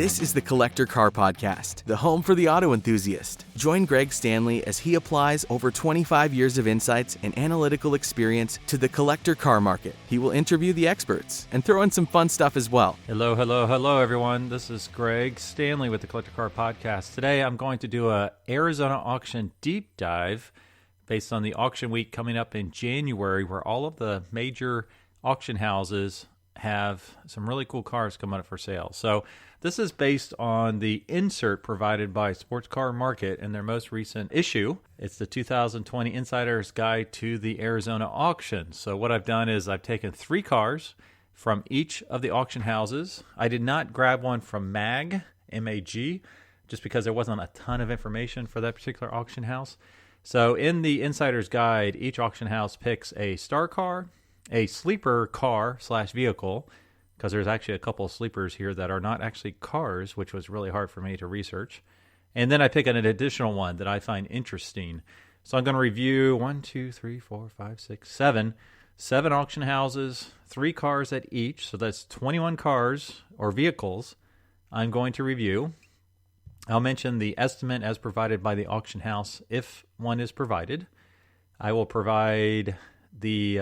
This is the Collector Car Podcast, the home for the auto enthusiast. Join Greg Stanley as he applies over 25 years of insights and analytical experience to the collector car market. He will interview the experts and throw in some fun stuff as well. Hello, everyone. This is Greg Stanley with the Collector Car Podcast. Today, I'm going to do a Arizona auction deep dive based on the auction week coming up in January, where all of the major auction houses have some really cool cars coming up for sale. So this is based on the insert provided by Sports Car Market in their most recent issue. It's the 2020 Insider's Guide to the Arizona Auction. So what I've done is I've taken 3 cars from each of the auction houses. I did not grab one from MAG, M-A-G, just because there wasn't a ton of information for that particular auction house. So in the Insider's Guide, each auction house picks a star car, a sleeper car / vehicle, because there's actually a couple of sleepers here that are not actually cars, which was really hard for me to research. And then I pick an additional one that I find interesting. So I'm going to review 7 auction houses, 3 cars at each. So that's 21 cars or vehicles I'm going to review. I'll mention the estimate as provided by the auction house if one is provided. I will provide the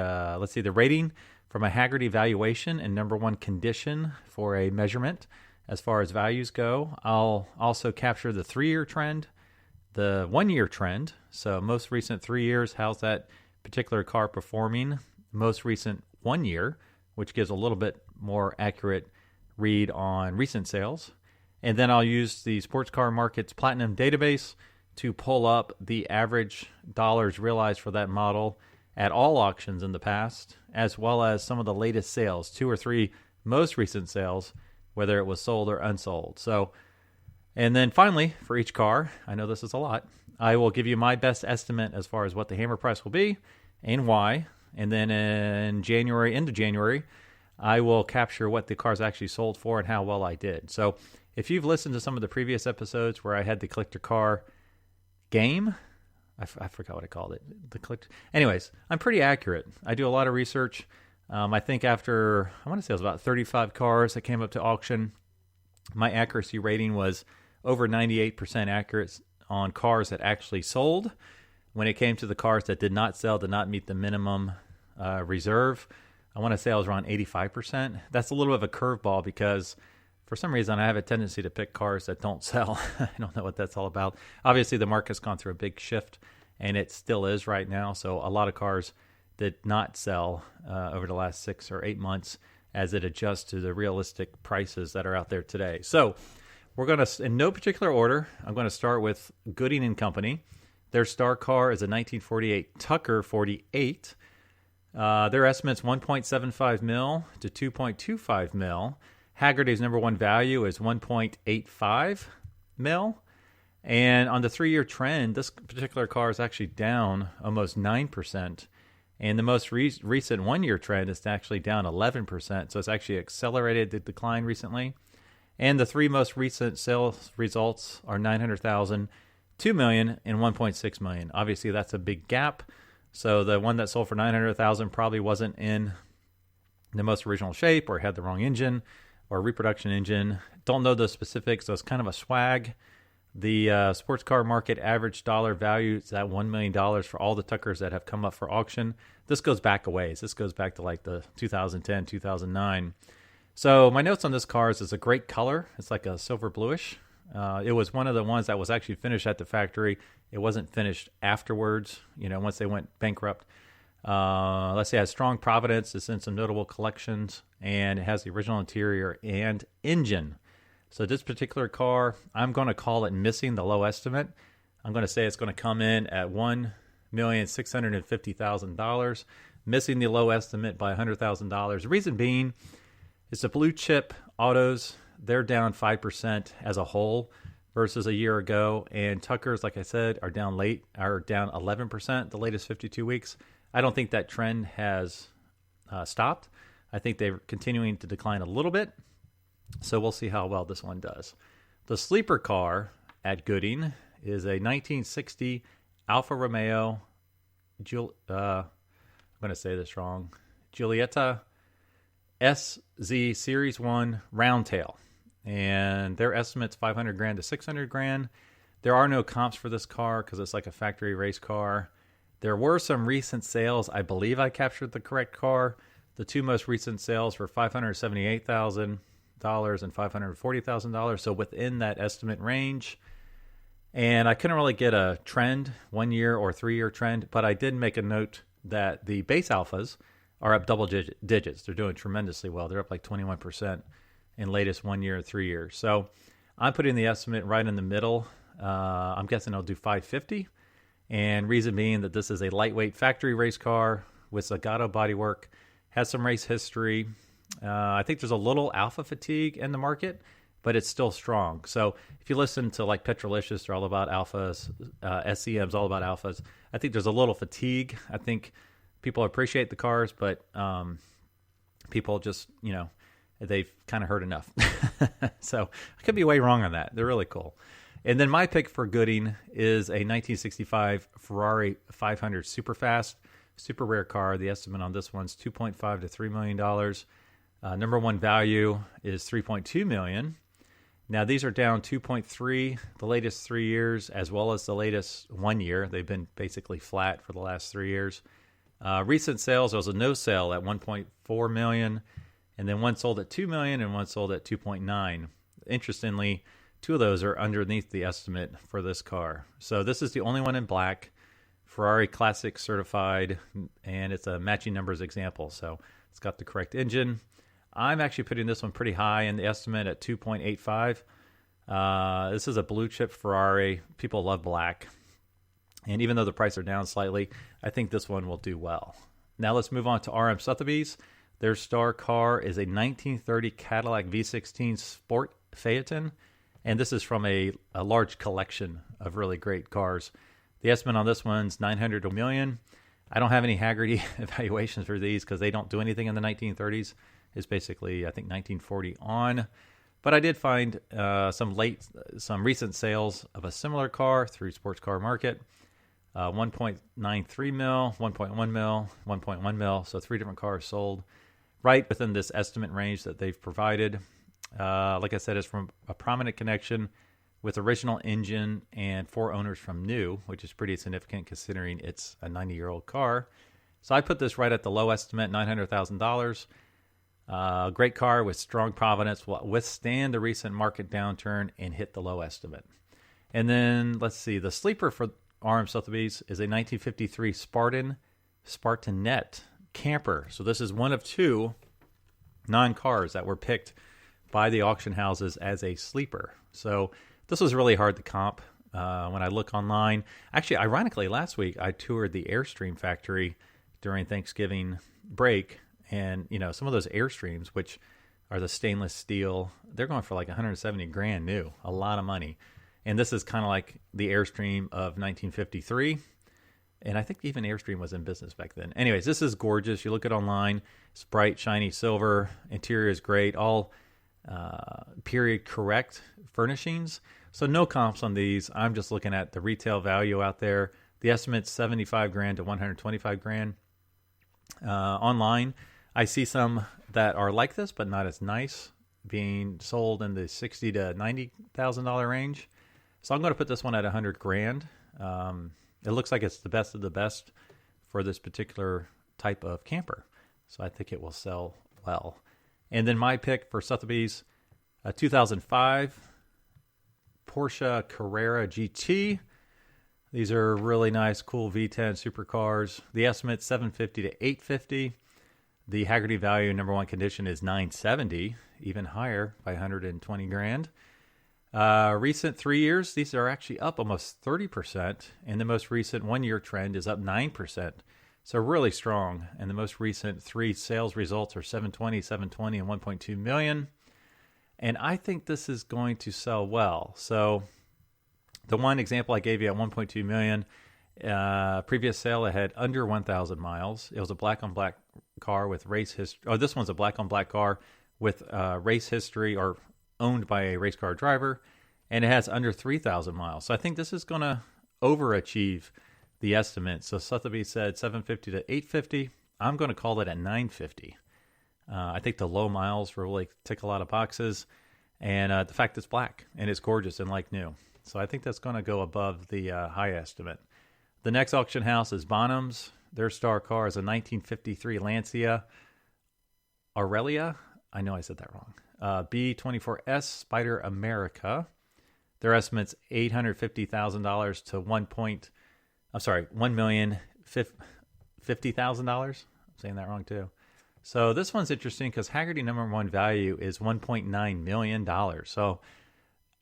rating from a Hagerty valuation and number 1 condition for a measurement as far as values go. I'll also capture the 3-year trend, the 1-year trend. So most recent 3 years, how's that particular car performing? Most recent 1 year, which gives a little bit more accurate read on recent sales. And then I'll use the Sports Car Market's Platinum database to pull up the average dollars realized for that model at all auctions in the past, as well as some of the latest sales, 2 or 3 most recent sales, whether it was sold or unsold. So, and then finally, for each car, I know this is a lot, I will give you my best estimate as far as what the hammer price will be and why. And then in January, into January, I will capture what the cars actually sold for and how well I did. So if you've listened to some of the previous episodes where I had the collector car game, I forgot what I called it. Anyways, I'm pretty accurate. I do a lot of research. I think after, I want to say it was about 35 cars that came up to auction, my accuracy rating was over 98% accurate on cars that actually sold. When it came to the cars that did not sell, did not meet the minimum reserve, I want to say I was around 85%. That's a little bit of a curveball because for some reason I have a tendency to pick cars that don't sell. I don't know what that's all about. Obviously, the market's gone through a big shift, and it still is right now. So a lot of cars did not sell over the last 6 or 8 months as it adjusts to the realistic prices that are out there today. So we're going to, in no particular order, I'm going to start with Gooding and Company. Their star car is a 1948 Tucker 48. Their estimate's $1.75 mil to $2.25 mil. Hagerty's number 1 value is $1.85 mil. And on the 3-year trend, this particular car is actually down almost 9%. And the most recent 1-year trend is actually down 11%. So it's actually accelerated the decline recently. And the 3 most recent sales results are $900,000, $2 million, and $1.6 million. Obviously, that's a big gap. So the one that sold for $900,000 probably wasn't in the most original shape or had the wrong engine or reproduction engine. Don't know the specifics, so it's kind of a swag. The Sports Car Market average dollar value is at $1 million for all the Tuckers that have come up for auction. This goes back a ways. This goes back to like the 2010, 2009. So my notes on this car is it's a great color. It's like a silver bluish. It was one of the ones that was actually finished at the factory. It wasn't finished afterwards, once they went bankrupt. Let's say it has strong provenance. It's in some notable collections, and it has the original interior and engine. So this particular car, I'm going to call it missing the low estimate. I'm going to say it's going to come in at $1,650,000, missing the low estimate by $100,000. The reason being is the blue chip autos, they're down 5% as a whole versus a year ago, and Tuckers, like I said, are down 11% the latest 52 weeks. I don't think that trend has stopped. I think they're continuing to decline a little bit. So we'll see how well this one does. The sleeper car at Gooding is a 1960 Alfa Romeo, I'm going to say this wrong, Giulietta SZ Series 1 Roundtail. and their estimate's 500 grand to 600 grand. There are no comps for this car because it's like a factory race car. There were some recent sales. I believe I captured the correct car. The two most recent sales were $578,000 and $540,000, so within that estimate range. And I couldn't really get a trend, 1 year or 3 year trend, but I did make a note that the base alphas are up double digits. They're doing tremendously well. They're up like 21% in latest 1 year, 3 years. So I'm putting the estimate right in the middle. I'm guessing I'll do 550. And reason being that this is a lightweight factory race car with Zagato bodywork, has some race history. I think there's a little alpha fatigue in the market, but it's still strong. So if you listen to like Petrolicious, they're all about alphas. SCM's all about alphas. I think there's a little fatigue. I think people appreciate the cars, but people just, they've kind of heard enough. So I could be way wrong on that. They're really cool. And then my pick for Gooding is a 1965 Ferrari 500 Superfast, super rare car. The estimate on this one's $2.5 to $3 million. Number one value is $3.2 million. Now these are down 2.3 the latest 3 years, as well as the latest 1 year. They've been basically flat for the last 3 years. Recent sales, there was a no sale at $1.4 million, and then one sold at $2 million and one sold at $2.9. Interestingly, two of those are underneath the estimate for this car. So this is the only one in black, Ferrari Classic certified, and it's a matching numbers example. So it's got the correct engine. I'm actually putting this one pretty high in the estimate at 2.85. This is a blue chip Ferrari. People love black. And even though the prices are down slightly, I think this one will do well. Now let's move on to RM Sotheby's. Their star car is a 1930 Cadillac V16 Sport Phaeton. And this is from a large collection of really great cars. The estimate on this one's $900 to $1 million. I don't have any Hagerty evaluations for these because they don't do anything in the 1930s. It's basically, I think, 1940 on. But I did find some recent sales of a similar car through Sports Car Market. 1.93 mil, 1.1 mil, 1.1 mil. So 3 different cars sold right within this estimate range that they've provided. Like I said, it's from a prominent connection with original engine and 4 owners from new, which is pretty significant considering it's a 90-year-old car. So I put this right at the low estimate, $900,000. Great car with strong provenance, will withstand the recent market downturn and hit the low estimate. And then let's see, the sleeper for RM Sotheby's is a 1953 Spartanette camper. So this is one of 2 non-cars that were picked by the auction houses as a sleeper. So this was really hard to comp when I look online. Actually, ironically, last week I toured the Airstream factory during Thanksgiving break, and some of those Airstreams, which are the stainless steel, they're going for like 170 grand new, a lot of money. And this is kind of like the Airstream of 1953. And I think even Airstream was in business back then. Anyways, this is gorgeous. You look at it online, it's bright, shiny silver. Interior is great. All period correct furnishings. So no comps on these. I'm just looking at the retail value out there. The estimate's 75 grand to 125 grand. Online, I see some that are like this, but not as nice, being sold in the $60,000 to $90,000 range. So I'm going to put this one at 100 grand. It looks like it's the best of the best for this particular type of camper. So I think it will sell well. And then my pick for Sotheby's, a 2005 Porsche Carrera GT. These are really nice, cool V10 supercars. The estimate's 750 to 850. The Hagerty value, number one condition, is 970, even higher by 120 grand. Recent 3 years, these are actually up almost 30%, and the most recent 1 year trend is up 9%. So really strong. And the most recent 3 sales results are 720, and 1.2 million. And I think this is going to sell well. So the one example I gave you at 1.2 million, previous sale it had under 1,000 miles. It was a black on black car with race history. Oh, this one's a black on black car with race history, or owned by a race car driver, and it has under 3,000 miles. So I think this is going to overachieve the estimate. So Sotheby's said 750 to 850. I'm going to call it at 950. I think the low miles will really tick a lot of boxes. And the fact it's black and it's gorgeous and like new. So I think that's going to go above the high estimate. The next auction house is Bonhams. Their star car is a 1953 Lancia Aurelia. I know I said that wrong. B24S Spider America. Their estimate's $850,000 to $1,050,000. I'm saying that wrong too. So this one's interesting because Hagerty number one value is $1.9 million. So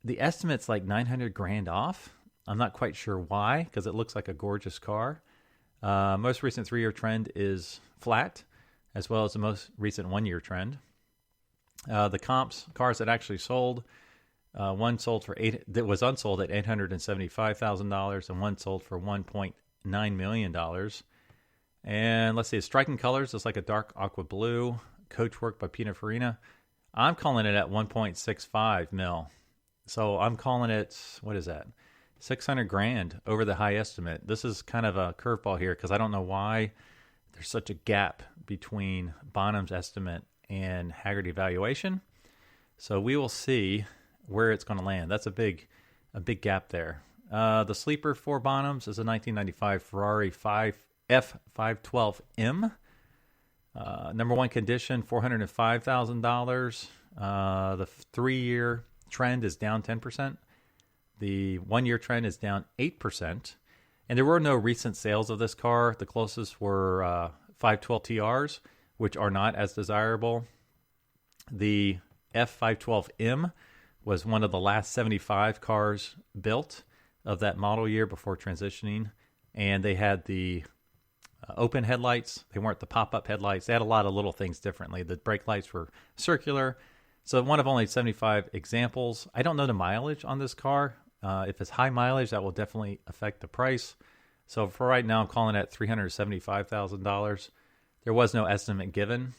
the estimate's like $900,000 off. I'm not quite sure why, because it looks like a gorgeous car. Most recent 3-year trend is flat, as well as the most recent 1-year trend. The comps, cars that actually sold, one sold for that was unsold at $875,000, and one sold for $1.9 million. And let's see, striking colors is like a dark aqua blue, coachwork by Pininfarina. I'm calling it at 1.65 mil. So I'm calling it, what is that? $600,000 over the high estimate. This is kind of a curveball here because I don't know why there's such a gap between Bonham's estimate and Hagerty valuation. So we will see where it's going to land. That's a big gap there. The sleeper for Bonham's is a 1995 Ferrari F512M. Number one condition, $405,000. The 3-year trend is down 10%. The 1-year trend is down 8%. And there were no recent sales of this car. The closest were 512 TRs, which are not as desirable. The F512M was one of the last 75 cars built of that model year before transitioning. And they had the open headlights. They weren't the pop-up headlights. They had a lot of little things differently. The brake lights were circular. So one of only 75 examples. I don't know the mileage on this car. If it's high mileage, that will definitely affect the price. So for right now, I'm calling it $375,000. There was no estimate given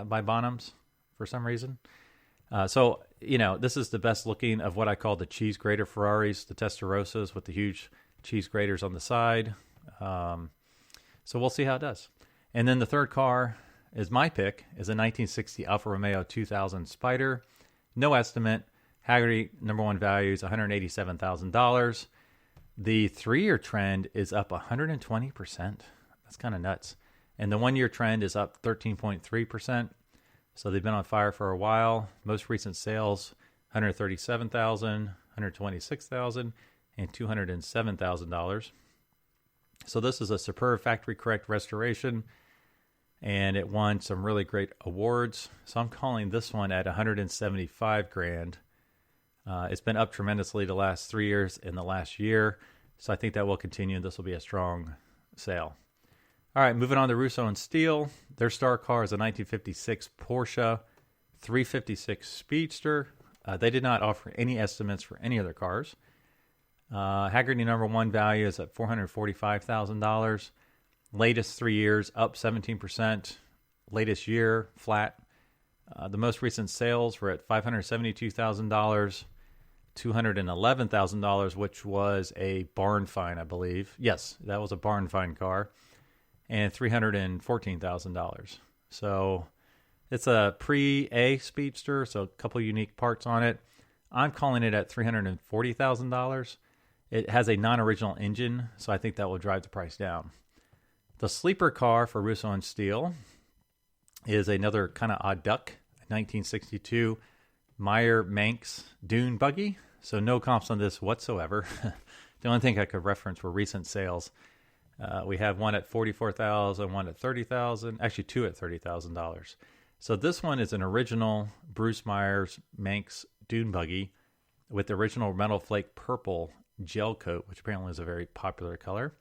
by Bonhams for some reason. So, this is the best looking of what I call the cheese grater Ferraris, the Testarossas with the huge cheese graters on the side. So we'll see how it does. And then the third car is my pick, is a 1960 Alfa Romeo 2000 Spider. No estimate. Hagerty number one value is $187,000. The 3-year trend is up 120%. That's kind of nuts. And the 1-year trend is up 13.3%. So they've been on fire for a while. Most recent sales, $137,000, $126,000, and $207,000. So this is a superb factory correct restoration, and it won some really great awards. So I'm calling this one at $175,000. It's been up tremendously the last 3 years and the last year, so I think that will continue. This will be a strong sale. All right, moving on to Russo and Steele. Their star car is a 1956 Porsche 356 Speedster. They did not offer any estimates for any of their cars. Hagerty number one value is at $445,000. Latest 3 years, up 17%. Latest year, flat. The most recent sales were at $572,000, $211,000, which was a barn find, I believe. Yes, that was a barn find car, and $314,000. So it's a pre-A Speedster, so a couple unique parts on it. I'm calling it at $340,000. It has a non-original engine, so I think that will drive the price down. The sleeper car for Russo and Steele is another kind of odd duck, 1962 Meyer Manx Dune buggy. So no comps on this whatsoever. The only thing I could reference were recent sales. We have one at $44,000, one at $30,000, actually two at $30,000. So this one is an original Bruce Myers Manx Dune buggy with the original Metal Flake purple gel coat, which apparently is a very popular color.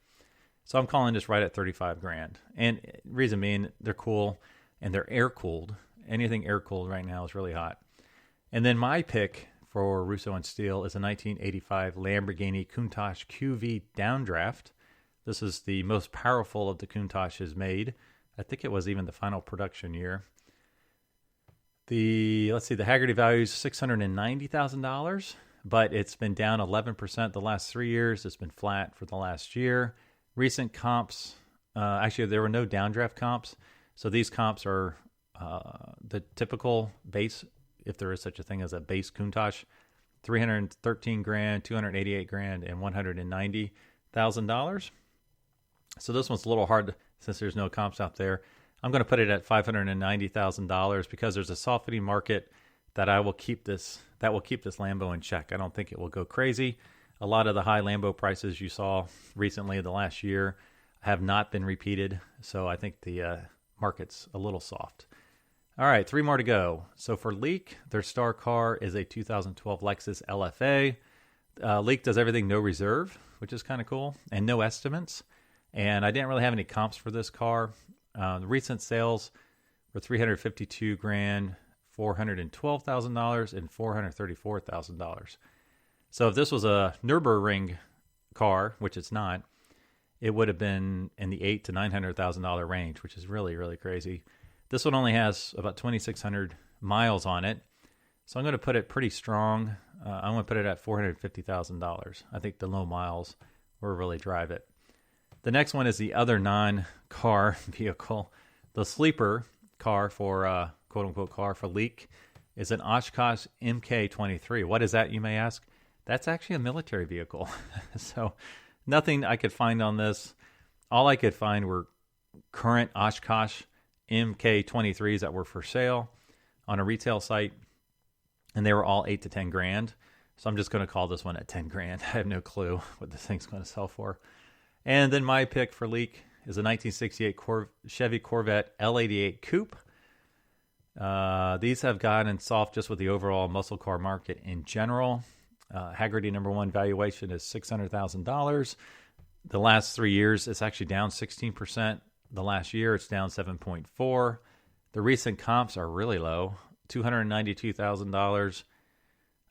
So I'm calling this right at $35,000. And reason being, they're cool and they're air cooled. Anything air cooled right now is really hot. And then my pick for Russo and Steele is a 1985 Lamborghini Countach QV Downdraft. This is the most powerful of the Countaches made. I think it was even the final production year. The Hagerty value is $690,000, but it's been down 11% the last 3 years. It's been flat for the last year. Recent comps, actually there were no downdraft comps, so these comps are the typical base if there is such a thing as a base Countach, 313 grand, 288 grand, and $190,000. So this one's a little hard since there's no comps out there. I'm going to put it at $590,000 because there's a softening market that will keep this Lambo in check. I don't think it will go crazy. A lot of the high Lambo prices you saw recently in the last year have not been repeated, so I think the market's a little soft. All right, 3 more to go. So for Leek, their star car is a 2012 Lexus LFA. Leek does everything no reserve, which is kind of cool, and no estimates. And I didn't really have any comps for this car. The recent sales were $352 grand, $412,000, and $434,000. So if this was a Nürburgring car, which it's not, it would have been in the $800,000 to $900,000 range, which is really, really crazy. This one only has about 2,600 miles on it, so I'm going to put it pretty strong. I'm going to put it at $450,000. I think the low miles will really drive it. The next one is the other non-car vehicle. The sleeper car for, quote-unquote car for Leek is an Oshkosh MK23. What is that, you may ask? That's actually a military vehicle. So nothing I could find on this. All I could find were current Oshkosh MK23s that were for sale on a retail site, and they were all 8 to 10 grand. So I'm just going to call this one at 10 grand. I have no clue what this thing's going to sell for. And then my pick for Leek is a 1968 Chevy Corvette L88 Coupe. These have gotten soft just with the overall muscle car market in general. Hagerty #1 valuation is $600,000. The last 3 years, it's actually down 16%. The last year, it's down 7.4%. The recent comps are really low, $292,000,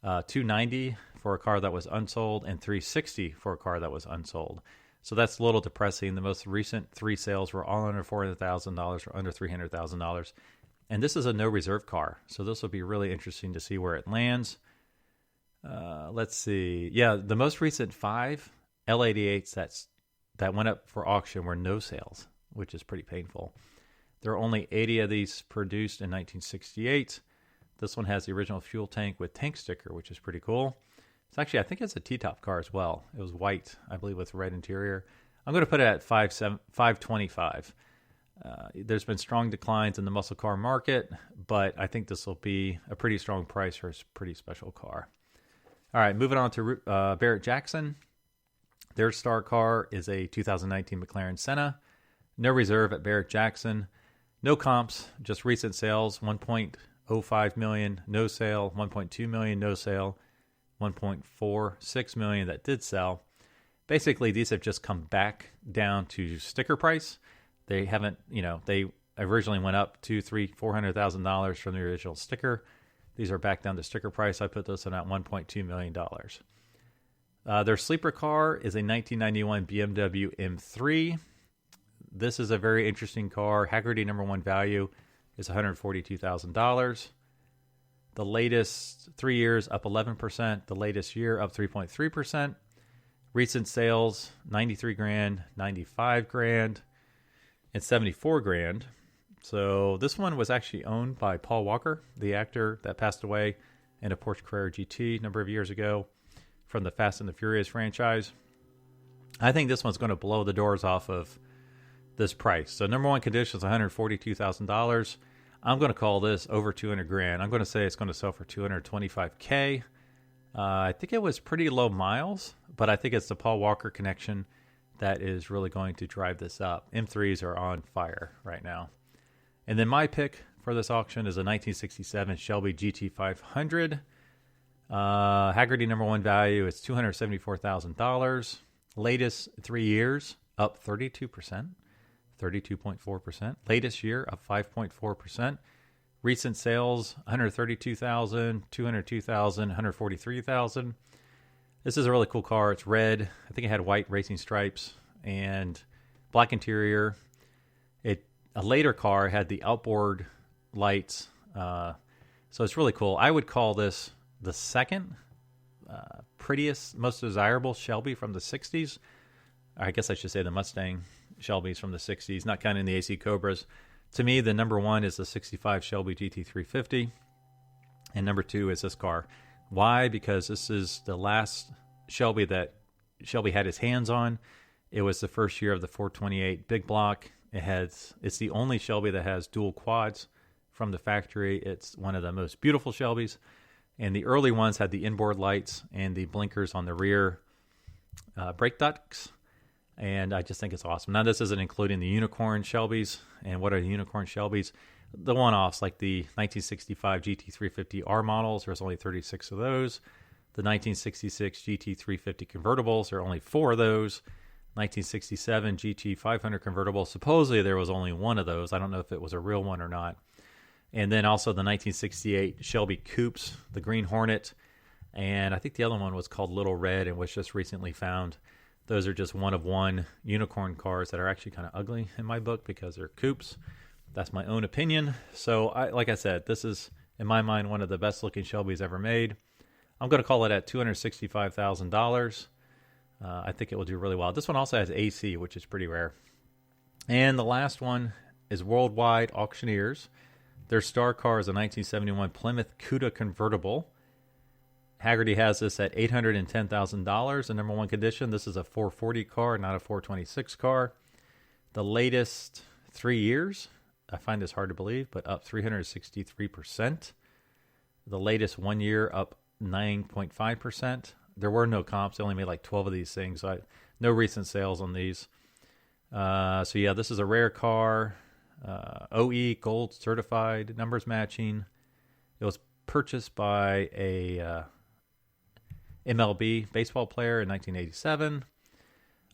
$290 for a car that was unsold, and $360 for a car that was unsold. So that's a little depressing. The most recent 3 sales were all under $400,000 or under $300,000. And this is a no reserve car. So this will be really interesting to see where it lands. Let's see. Yeah, the most recent 5 L88s that went up for auction were no sales, which is pretty painful. There are only 80 of these produced in 1968. This one has the original fuel tank with tank sticker, which is pretty cool. It's actually, I think it's a T-top car as well. It was white, I believe, with red interior. I'm going to put it at $525. There's been strong declines in the muscle car market, but I think this will be a pretty strong price for a pretty special car. All right, moving on to Barrett-Jackson. Their star car is a 2019 McLaren Senna. No reserve at Barrett-Jackson. No comps, just recent sales, $1.05 million, no sale, $1.2 million, no sale, $1.46 million that did sell. Basically, these have just come back down to sticker price. They haven't, they originally went up $200,000, $300,000, $400,000 from the original sticker. These are back down to sticker price. I put this in at $1.2 million. Their sleeper car is a 1991 BMW M3. This is a very interesting car. Hagerty #1 value is $142,000. The latest 3 years up 11%. The latest year up 3.3%. Recent sales 93 grand, 95 grand, and 74 grand. So this one was actually owned by Paul Walker, the actor that passed away in a Porsche Carrera GT a number of years ago from the Fast and the Furious franchise. I think this one's going to blow the doors off of this price. So #1 condition is $142,000. I'm going to call this over 200 grand. I'm going to say it's going to sell for $225K. I think it was pretty low miles, but I think it's the Paul Walker connection that is really going to drive this up. M3s are on fire right now. And then my pick for this auction is a 1967 Shelby GT500. Hagerty #1 value is $274,000. Latest 3 years, up 32%, 32.4%. Latest year, up 5.4%. Recent sales, $132,000, $202,000, $143,000. This is a really cool car. It's red. I think it had white racing stripes and black interior. A later car had the outboard lights. So it's really cool. I would call this the second prettiest, most desirable Shelby from the 60s. I guess I should say the Mustang Shelbys from the 60s, not counting the AC Cobras. To me, the #1 is the 65 Shelby GT350. And number 2 is this car. Why? Because this is the last Shelby that Shelby had his hands on. It was the first year of the 428 big block. It's the only Shelby that has dual quads from the factory. It's one of the most beautiful Shelbys. And the early ones had the inboard lights and the blinkers on the rear brake ducts. And I just think it's awesome. Now, this isn't including the unicorn Shelbys. And what are the unicorn Shelbys? The one-offs, like the 1965 GT350R models. There's only 36 of those. The 1966 GT350 convertibles, there are only 4 of those. 1967 GT500 convertible, supposedly there was only 1 of those. I don't know if it was a real one or not. And then also the 1968 Shelby Coupes, the Green Hornet. And I think the other one was called Little Red and was just recently found. Those are just one of one unicorn cars that are actually kind of ugly in my book because they're coupes. That's my own opinion. So, like I said, this is, in my mind, one of the best-looking Shelbys ever made. I'm going to call it at $265,000. I think it will do really well. This one also has AC, which is pretty rare. And the last one is Worldwide Auctioneers. Their star car is a 1971 Plymouth Cuda convertible. Hagerty has this at $810,000 in number 1 condition. This is a 440 car, not a 426 car. The latest 3 years, I find this hard to believe, but up 363%. The latest 1 year up 9.5%. There were no comps. They only made like 12 of these things. So no recent sales on these. So yeah, this is a rare car. OE gold certified, numbers matching. It was purchased by a MLB baseball player in 1987.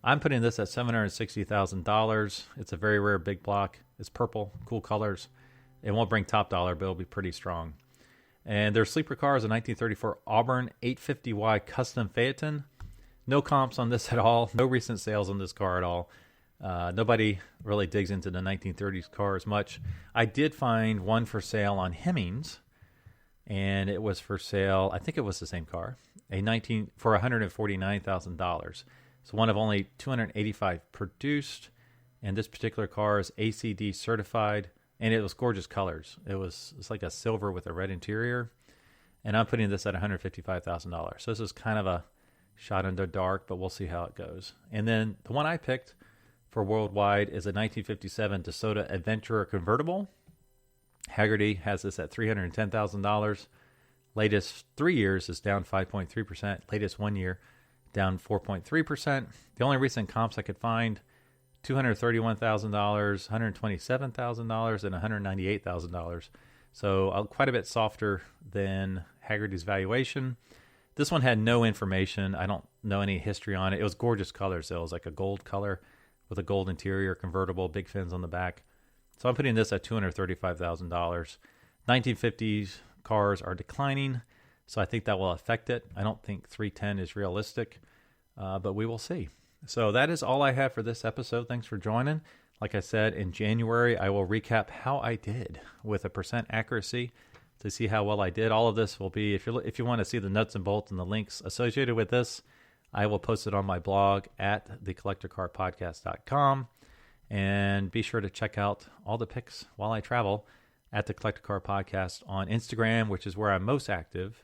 I'm putting this at $760,000. It's a very rare big block. It's purple, cool colors. It won't bring top dollar, but it'll be pretty strong. And their sleeper car is a 1934 Auburn 850Y Custom Phaeton. No comps on this at all. No recent sales on this car at all. Nobody really digs into the 1930s car as much. I did find one for sale on Hemmings, and it was for sale, I think it was the same car, for $149,000. So one of only 285 produced, and this particular car is ACD certified, and it was gorgeous colors. It's like a silver with a red interior, and I'm putting this at $155,000. So this is kind of a shot in the dark, but we'll see how it goes. And then the one I picked for Worldwide is a 1957 DeSoto Adventurer convertible. Hagerty has this at $310,000. Latest 3 years is down 5.3%. Latest 1 year down 4.3%. The only recent comps I could find, $231,000, $127,000, and $198,000. So quite a bit softer than Hagerty's valuation. This one had no information. I don't know any history on it. It was gorgeous colors. So it was like a gold color with a gold interior, convertible, big fins on the back. So I'm putting this at $235,000. 1950s cars are declining, so I think that will affect it. I don't think 310 is realistic, but we will see. So that is all I have for this episode. Thanks for joining. Like I said, in January, I will recap how I did with a percent accuracy to see how well I did. All of this will be, if you want to see the nuts and bolts and the links associated with this, I will post it on my blog at thecollectorcarpodcast.com. And be sure to check out all the pics while I travel at the Collector Car Podcast on Instagram, which is where I'm most active.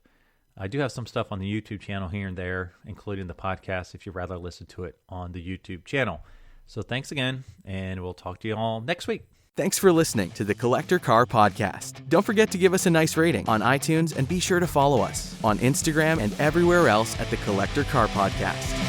I do have some stuff on the YouTube channel here and there, including the podcast, if you'd rather listen to it on the YouTube channel. So thanks again, and we'll talk to you all next week. Thanks for listening to the Collector Car Podcast. Don't forget to give us a nice rating on iTunes and be sure to follow us on Instagram and everywhere else at the Collector Car Podcast.